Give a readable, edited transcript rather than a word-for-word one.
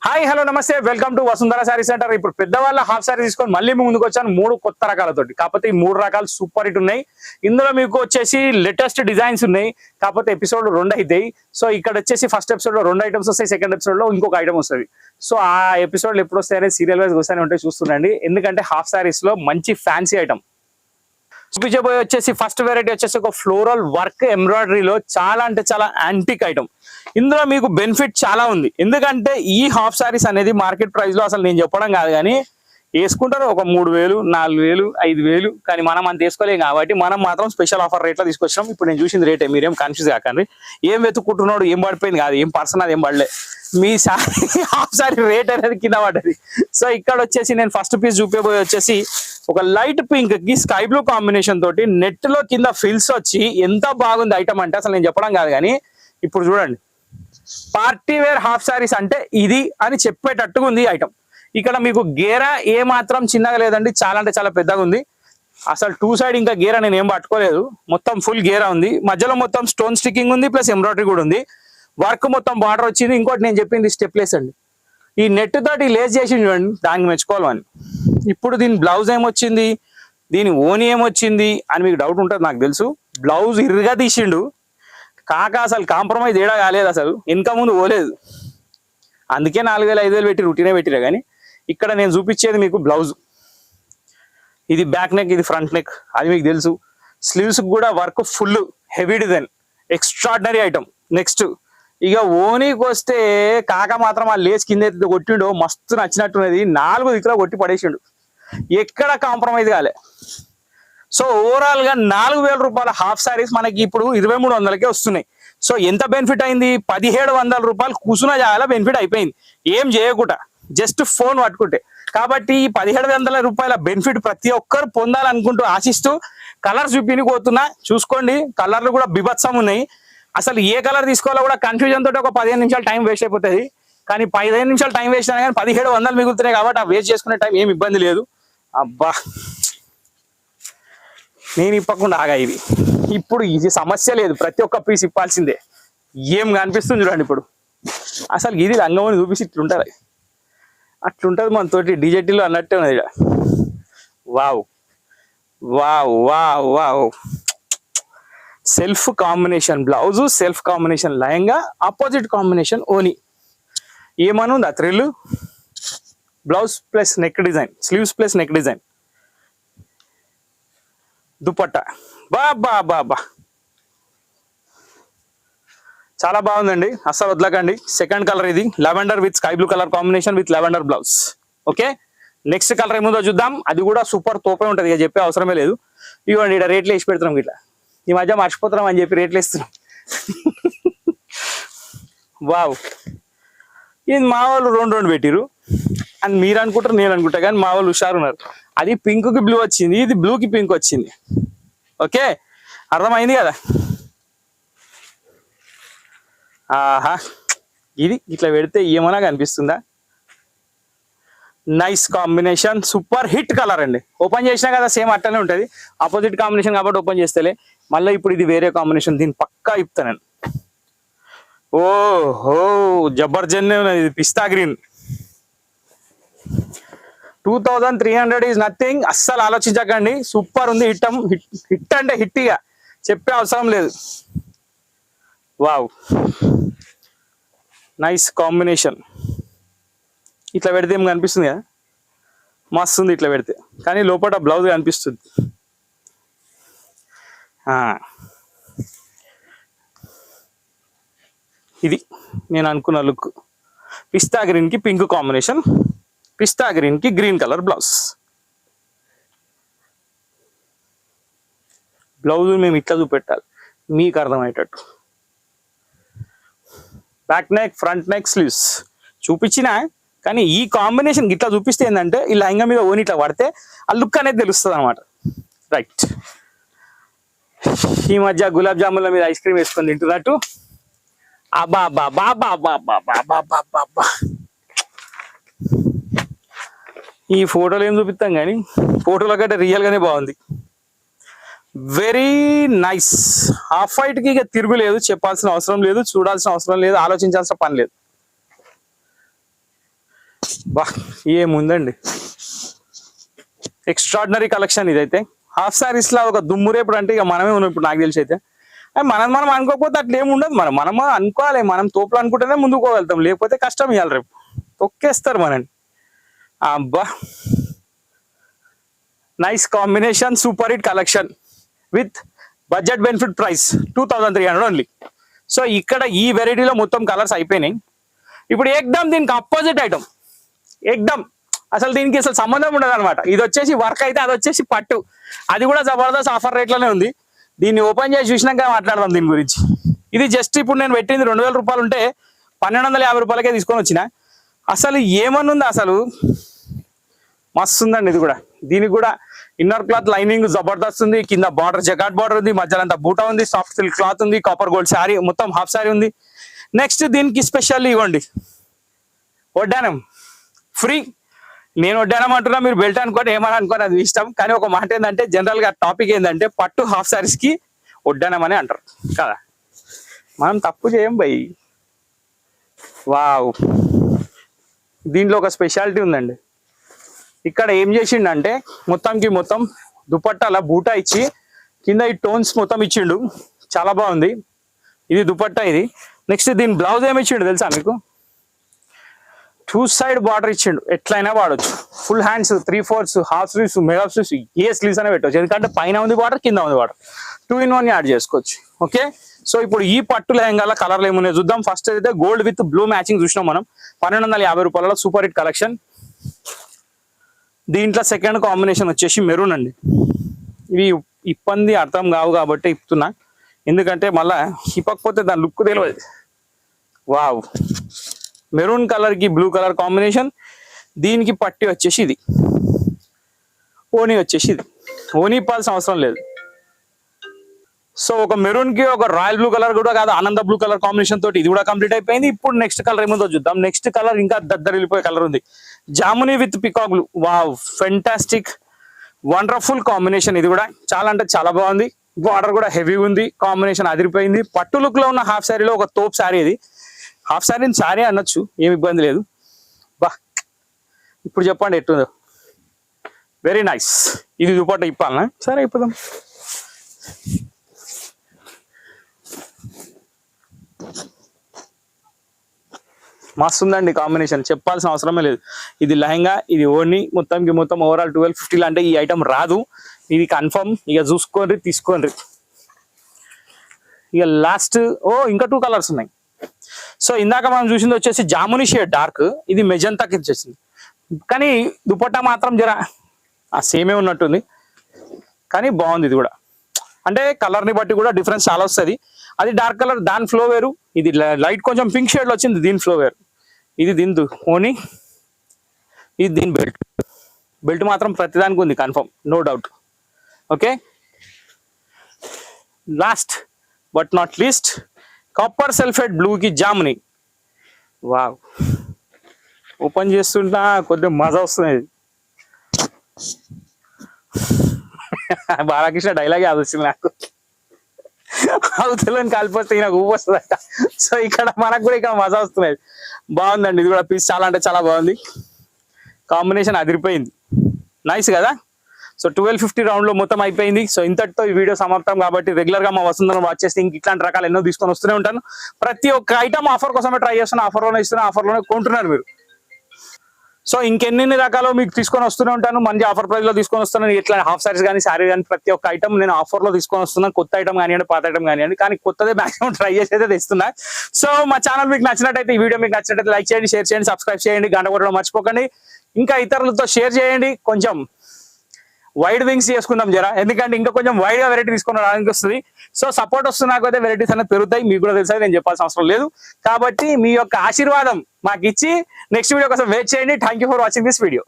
Hi hello నమస్తే welcome to Vasundhara sari centre. ఇప్పుడు పెద్దవాళ్ళ హాఫ్ శారీ తీసుకొని మళ్ళీ ముందుకు వచ్చాను 3 కొత్త రకాలతోటి. కాకపోతే ఈ 3 రకాలు సూపర్ హిట్ ఉన్నాయి. ఇందులో మీకు వచ్చేసి లేటెస్ట్ డిజైన్స్ ఉన్నాయి. కాకపోతే ఎపిసోడ్ 2 అవుతాయి. సో ఇక్కడ వచ్చేసి ఫస్ట్ ఎపిసోడ్ లో 2 ఐటమ్స్ వస్తాయి, సెకండ్ ఎపిసోడ్ లో ఇంకొక ఐటమ్ వస్తుంది. సో ఆ ఎపిసోడ్లు ఎప్పుడు వస్తాయనే సీరియల్ వైజ్ వస్తానే ఉంటాయి, చూస్తుండండి. ఎందుకంటే హాఫ్ శారీస్ లో మంచి ఫ్యాన్సీ ఐటమ్ చూపించబోయే వచ్చేసి ఫస్ట్ వెరైటీ వచ్చేసి ఒక ఫ్లోరల్ వర్క్ ఎంబ్రాయిడరీలో చాలా అంటే చాలా యాంటిక్ ఐటమ్. ఇందులో మీకు బెనిఫిట్ చాలా ఉంది. ఎందుకంటే ఈ హాఫ్ సారీస్ అనేది మార్కెట్ ప్రైస్ లో అసలు నేను చెప్పడం కాదు, కానీ వేసుకుంటారు ఒక 3000, 4000, 5000, కానీ మనం అంత వేసుకోలేం. కాబట్టి మనం మాత్రం స్పెషల్ ఆఫర్ రేట్లో తీసుకొచ్చినాం. ఇప్పుడు నేను చూసింది రేటే, మీరేం కన్ఫ్యూజ్ కాకండి. ఏం వెతుక్కుంటున్నాడు, ఏం పడిపోయింది కాదు, ఏం పర్సన్ అది ఏం పడలే, మీ సారీ హాఫ్ సారీ రేట్ అనేది కింద పడ్డది. సో ఇక్కడ వచ్చేసి నేను ఫస్ట్ పీస్ చూపించబోయే వచ్చేసి ఒక లైట్ పింక్ కి స్కై బ్లూ కాంబినేషన్ తోటి నెట్ లో కింద ఫిల్స్ వచ్చి ఎంత బాగుంది ఐటమ్ అంటే అసలు నేను చెప్పడం కాదు, కానీ ఇప్పుడు చూడండి. పార్టీ వేర్ హాఫ్ సారీస్ అంటే ఇది అని చెప్పేటట్టుగా ఉంది ఈ ఐటమ్. ఇక్కడ మీకు గేరా ఏ మాత్రం చిన్నగా లేదండి, చాలా అంటే చాలా పెద్దగా ఉంది. అసలు 2 సైడ్ ఇంకా గేరా నేను ఏం పట్టుకోలేదు, మొత్తం ఫుల్ గేరా ఉంది. మధ్యలో మొత్తం స్టోన్ స్టిక్కింగ్ ఉంది, ప్లస్ ఎంబ్రాయిడరీ కూడా ఉంది. వర్క్ మొత్తం బార్డర్ వచ్చింది. ఇంకోటి నేను చెప్పింది స్టెప్లెస్ అండి. ఈ నెట్ తోటి లేస్ చేసి చూడండి, దానికి మెచ్చుకోవాలని. ఇప్పుడు దీని బ్లౌజ్ ఏమొచ్చింది, దీని ఓని ఏమొచ్చింది అని మీకు డౌట్ ఉంటుంది, నాకు తెలుసు. బ్లౌజ్ ఇరుగా తీసిండు కాక, అసలు కాంప్రమైజ్ ఏడా కాలేదు, అసలు ఇంకా ముందు పోలేదు. అందుకే 4000, 5000 పెట్టి రొటీనే పెట్టిరా. కానీ ఇక్కడ నేను చూపించేది మీకు బ్లౌజ్. ఇది బ్యాక్ నెక్, ఇది ఫ్రంట్ నెక్, అది మీకు తెలుసు. స్లీవ్స్ కూడా work full heavy design, extraordinary item. Next ఇక ఓనీకి వస్తే కాక మాత్రం ఆ లేస్ కింద కొట్టిండో మస్తు నచ్చినట్టున్నది. 4 దిక్కులో కొట్టి పడేసిండు, ఎక్కడ కాంప్రమైజ్ కాలే. సో ఓవరాల్ గా 4000 రూపాయల హాఫ్ సారీస్ మనకి ఇప్పుడు 2300కే వస్తున్నాయి. సో ఎంత బెనిఫిట్ అయింది, 1700 రూపాయలు కూసున చాలా బెనిఫిట్ అయిపోయింది, ఏం చేయకుండా జస్ట్ ఫోన్ పట్టుకుంటే. కాబట్టి ఈ 1700 రూపాయల బెనిఫిట్ ప్రతి ఒక్కరు పొందాలనుకుంటూ ఆశిస్తూ కలర్ చూపిపోతున్నా. చూసుకోండి, కలర్లు కూడా బిభత్సం ఉన్నాయి. అసలు ఏ కలర్ తీసుకోవాలో కూడా కన్ఫ్యూజన్ తోటి ఒక 15 నిమిషాలు టైం వేస్ట్ అయిపోతుంది. కానీ 15 నిమిషాలు టైం వేస్ట్ అయినా కానీ 1700 మిగులుతున్నాయి. కాబట్టి ఆ వేస్ట్ చేసుకునే టైం ఏమి ఇబ్బంది లేదు. అబ్బా, నేను ఇప్పకుండా ఆగా. ఇది ఇప్పుడు ఇది సమస్య లేదు, ప్రతి ఒక్క పీస్ ఇప్పాల్సిందే. ఏం కనిపిస్తుంది చూడండి. ఇప్పుడు అసలు ఇది రంగమని చూపిస్తే ఇట్లుంటుంది, అట్లుంటుంది మనతోటి డిజెటీలో అన్నట్టే ఉన్నది. Wow wow wow wow. Self combination blouse, self combination లయంగా, ఆపోజిట్ కాంబినేషన్ ఓని. ఏమనుంది ఆ thrill. Blouse plus neck design, sleeves plus neck design, dupatta. బాబా బాబా, చాలా బాగుందండి, అస్సలు వదలకండి. సెకండ్ కలర్ ఇది lavender with sky blue colour combination with lavender blouse. Okay, next colour ఏముందో చూద్దాం. అది కూడా సూపర్ తోపే ఉంటుంది, ఇక చెప్పే అవసరమే లేదు. ఇవ్వండి, ఇక్కడ రేట్లు వేసి పెడుతున్నాం. ఇట్లా ఈ మధ్య మర్చిపోతున్నాం అని చెప్పి రేట్లు ఇస్తున్నాం. వావ్, ఇది మా వాళ్ళు 2 పెట్టిరు అని మీరు అనుకుంటారు, నేను అనుకుంటా. కానీ మా వాళ్ళు హుషారు ఉన్నారు. అది పింక్ కి బ్లూ వచ్చింది, ఇది బ్లూకి పింక్ వచ్చింది. ఓకే, అర్థమైంది కదా. ఆహా, ఇది ఇట్లా పెడితే ఏమన్నా కనిపిస్తుందా. Nice combination, super hit colour అండి. ఓపెన్ చేసినా కదా సేమ్ అట్టనే ఉంటుంది, ఆపోజిట్ కాంబినేషన్ కాబట్టి ఓపెన్ చేస్తేలే. మళ్ళీ ఇప్పుడు ఇది వేరే కాంబినేషన్, దీన్ని పక్కా ఇప్తాను నేను. ఓహో, జబర్జన్ ఉన్నది. ఇది పిస్తా గ్రీన్. 2300 ఈజ్ నథింగ్, అస్సలు ఆలోచించకండి. సూపర్ ఉంది, హిట్ అంటే హిట్గా చెప్పే అవసరం లేదు. Wow, nice combination. ఇట్లా పెడితే ఏం కనిపిస్తుంది కదా, మస్తు ఉంది ఇట్లా పెడితే. కానీ లోపల బ్లౌజ్ కనిపిస్తుంది. ఇది నేను అనుకున్న లుక్. పిస్తా గ్రీన్ కి పింక్ కాంబినేషన్, పిస్తా గ్రీన్ కి గ్రీన్ కలర్ బ్లౌజ్. బ్లౌజ్ మేము ఇట్లా చూపెట్టాలి మీకు అర్థమయ్యేటట్టు. Back neck, front neck, sleeves చూపించినా, కానీ ఈ కాంబినేషన్ ఇట్లా చూపిస్తే ఏంటంటే ఈ లెహంగా మీద ఓని ఇట్లా పడితే ఆ లుక్ అనేది తెలుస్తుంది అనమాట. రైట్, ఈ మధ్య గులాబ్ జామున్ల మీద ఐస్ క్రీమ్ వేసుకొని తింటున్నట్టు. అబ్బా అబ్బా బాబా బాబా బాబా బాబా. ఈ ఫోటోలు ఏం చూపిస్తాం కానీ ఫోటోల కంటే రియల్ గానే బాగుంది. Very nice. హాఫ్ వైట్ కి ఇక తిరుగులేదు, చెప్పాల్సిన అవసరం లేదు, చూడాల్సిన అవసరం లేదు, ఆలోచించాల్సిన పని లేదు. బా ఏముందండి, ఎక్స్ట్రాడినరీ కలెక్షన్ ఇదైతే. హాఫ్ సారీస్ లా ఒక దుమ్మురేపుడు అంటే ఇక మనమే ఉన్నాం ఇప్పుడు నాకు తెలిసి అయితే. మనం అనుకోకపోతే అట్లా ఏమి ఉండదు. మనం అనుకోవాలి, మనం తోపులు అనుకుంటేనే ముందుకు పోగలుగుతాం, లేకపోతే కష్టం. ఇవ్వాలి రేపు తొక్కేస్తారు మనని. అబ్బా nice combination, super hit collection with budget benefit price 2300 only. So ఇక్కడ ఈ వెరైటీలో మొత్తం కలర్స్ అయిపోయినాయి. ఇప్పుడు ఏకదమ్ దీనికి అపోజిట్ ఐటమ్, ఏకదమ్ అసలు దీనికి అసలు సంబంధం ఉండదు అనమాట. ఇది వచ్చేసి వర్క్ అయితే, అది వచ్చేసి పట్టు. అది కూడా జబర్దస్త్ ఆఫర్ రేట్లోనే ఉంది. దీన్ని ఓపెన్ చేసి చూసినాక మాట్లాడదాం దీని గురించి. ఇది జస్ట్ ఇప్పుడు నేను పెట్టింది 2000 రూపాయలు ఉంటే 1250 రూపాయలకే తీసుకొని వచ్చిన. అసలు ఏమనుంది అసలు, మస్తు ఉందండి ఇది కూడా. దీనికి కూడా ఇన్నర్ క్లాత్ లైనింగ్ జబర్దస్త్ ఉంది, కింద బార్డర్ జగాట్ బార్డర్ ఉంది, మధ్యలో అంతా బూటా ఉంది, సాఫ్ట్ సిల్క్ క్లాత్ ఉంది, కాపర్ గోల్డ్ శారీ, మొత్తం హాఫ్ శారీ ఉంది. నెక్స్ట్ దీనికి స్పెషల్ ఇవ్వండి వడ్డానం ఫ్రీ. నేను వడ్డానం అంటున్నా, మీరు బెల్ట్ అనుకోండి, ఏమని అనుకోని అది ఇష్టం. కానీ ఒక మాట ఏంటంటే, జనరల్ గా టాపిక్ ఏంటంటే పట్టు హాఫ్ శారీస్ కి వడ్డానం అని అంటారు కదా, మనం తప్పు చేయం బై. వావ్, దీంట్లో ఒక స్పెషాలిటీ ఉందండి. ఇక్కడ ఏం చేసిండంటే మొత్తంకి మొత్తం దుపట్టాల బూటా ఇచ్చి కింద ఈ టోన్స్ మొత్తం ఇచ్చిండు, చాలా బాగుంది. ఇది దుపట్టా ఇది. నెక్స్ట్ దీని బ్లౌజ్ ఏమి ఇచ్చిండు తెలుసా మీకు? 2 సైడ్ బార్డర్ ఇచ్చిండు, ఎట్లయినా వాడచ్చు. Full hands, 3/4, half sleeves, mega sleeves, ఏ స్లీవ్స్ అయినా పెట్టవచ్చు. ఎందుకంటే పైన ఉంది బార్డర్, కింద ఉంది బార్డర్, 2 in 1 యాడ్ చేసుకోవచ్చు. ఓకే, సో ఇప్పుడు ఈ పట్టు లెహంగాల కలర్లు ఏమున్నాయి చూద్దాం. ఫస్ట్ అయితే గోల్డ్ విత్ బ్లూ మ్యాచింగ్ చూసినాం మనం, 1250 రూపాయలలో సూపర్ హిట్ కలెక్షన్. దీంట్లో సెకండ్ కాంబినేషన్ వచ్చేసి మెరూన్ అండి. ఇవి ఇబ్బంది అర్థం కావు కాబట్టి ఇప్పుతున్నా, ఎందుకంటే మళ్ళా ఇప్పకపోతే దాని లుక్ తెలియదు. వావ్, మెరూన్ కలర్ కి బ్లూ కలర్ కాంబినేషన్. దీనికి పట్టి వచ్చేసి ఇది, ఓనీ వచ్చేసి ఇది. ఓనీ ఇప్పాల్సిన అవసరం లేదు. సో ఒక మెరూన్ కి ఒక రాయల్ బ్లూ కలర్ కూడా కాదు, ఆనంద బ్లూ కలర్ కాంబినేషన్ తోటి ఇది కూడా కంప్లీట్ అయిపోయింది. ఇప్పుడు నెక్స్ట్ కలర్ ఏముందో చూద్దాం. నెక్స్ట్ కలర్ ఇంకా దద్దరిల్లిపోయే కలర్ ఉంది, jamuni with peacock blue. Wow, fantastic, wonderful combination. ఇది కూడా చాలా అంటే చాలా బాగుంది. బార్డర్ కూడా హెవీ ఉంది, కాంబినేషన్ అదిరిపోయింది. పట్టు లుక్ లో ఉన్న హాఫ్ శారీలో ఒక తోప్ శారీ ఇది. హాఫ్ శారీని శారీ అనొచ్చు, ఏమి ఇబ్బంది లేదు. బా, ఇప్పుడు చెప్పండి ఎట్టుందో. Very nice. ఇది దుపట్టా ఇప్పాలనా? సరే ఇప్పుదాం. మస్తు ఉందండి కాంబినేషన్, చెప్పాల్సిన అవసరమే లేదు. ఇది లెహంగా, ఇది ఓని, మొత్తంకి మొత్తం ఓవరాల్ 1250 అంటే ఈ ఐటమ్ రాదు, ఇది కన్ఫర్మ్. ఇక చూసుకోండి, తీసుకోండి. ఇక లాస్ట్ ఇంకా 2 కలర్స్ ఉన్నాయి. సో ఇందాక మనం చూసింది వచ్చేసి జామునీ షేడ్ డార్క్, ఇది మెజంతాకి వచ్చేసింది. కానీ దుపట్టా మాత్రం జర సేమే ఉన్నట్టుంది, కానీ బాగుంది. ఇది కూడా అంటే కలర్ని బట్టి కూడా డిఫరెన్స్ చాలా వస్తుంది. అది డార్క్ కలర్, దాని ఫ్లో వేరు. ఇది లైట్ కొంచెం పింక్ షేడ్ వచ్చింది, దీని ఫ్లో వేరు. ఇది దీని ఓని, ఇది దీని బెల్ట్. బెల్ట్ మాత్రం ప్రతిదానికి ఉంది confirm, no doubt. Okay, last but not least copper sulphate blue కి జామునీ. వావ్, ఓపెన్ చేస్తుంటా కొద్దిగా మజా వస్తుంది. బాలకృష్ణ డైలాగ్ అది వచ్చింది నాకు, అవతలని కాలిపోతే నాకు ఊపు వస్తుందట. సో ఇక్కడ మనకు కూడా ఇక్కడ మజా వస్తున్నాయి. బాగుందండి, ఇది కూడా పీస్ చాలా అంటే చాలా బాగుంది. కాంబినేషన్ అదిరిపోయింది, నైస్ కదా. సో 1250 రౌండ్ లో మొత్తం అయిపోయింది. సో ఇంతటితో ఈ వీడియో సమాప్తం. కాబట్టి రెగ్యులర్ గా మా వసుంధర వాచ్ చేస్తే ఇంక ఇట్లాంటి రకాలు ఎన్నో తీసుకొని వస్తూనే ఉంటాను. ప్రతి ఒక్క ఐటమ్ ఆఫర్ కోసమే ట్రై చేస్తున్నా, ఆఫర్లోనే ఇస్తున్నా, ఆఫర్లోనే కొంటున్నారు మీరు. సో ఇంకెన్ని రకాలు మీకు తీసుకొని వస్తూనే ఉంటాను, మంచి ఆఫర్ ప్రైస్ లో తీసుకొని వస్తున్నాను. ఇట్లా హాఫ్ సారీస్ కానీ శారీ కానీ ప్రతి ఒక్క ఐటమ్ నేను ఆఫర్ లో తీసుకొని వస్తున్నాను. కొత్త ఐటమ్ కానివ్వండి, పాత ఐటమ్ కానివ్వండి, కానీ కొత్తదే మాక్సిమం ట్రై చేసి అయితే తెస్తున్నా. సో మా ఛానల్ మీకు నచ్చినట్టయితే, ఈ వీడియో మీకు నచ్చినట్టయితే లైక్ చేయండి, షేర్ చేయండి, సబ్స్క్రైబ్ చేయండి, గంట కొట్టడం మర్చిపోకండి. ఇంకా ఇతరులతో షేర్ చేయండి. కొంచెం వైడ్ వింగ్స్ చేసుకుందాం జరా, ఎందుకంటే ఇంకా కొంచెం వైడ్ గా వెరైటీ తీసుకుని రావడానికి వస్తుంది. సో సపోర్ట్ వస్తున్నాకైతే వెరైటీస్ అనేది పెరుగుతాయి, మీకు కూడా తెలుసు, నేను చెప్పాల్సిన అవసరం లేదు. కాబట్టి మీ యొక్క ఆశీర్వాదం మాకు ఇచ్చి నెక్స్ట్ వీడియో కోసం వెయిట్ చేయండి. Thank you for watching this video.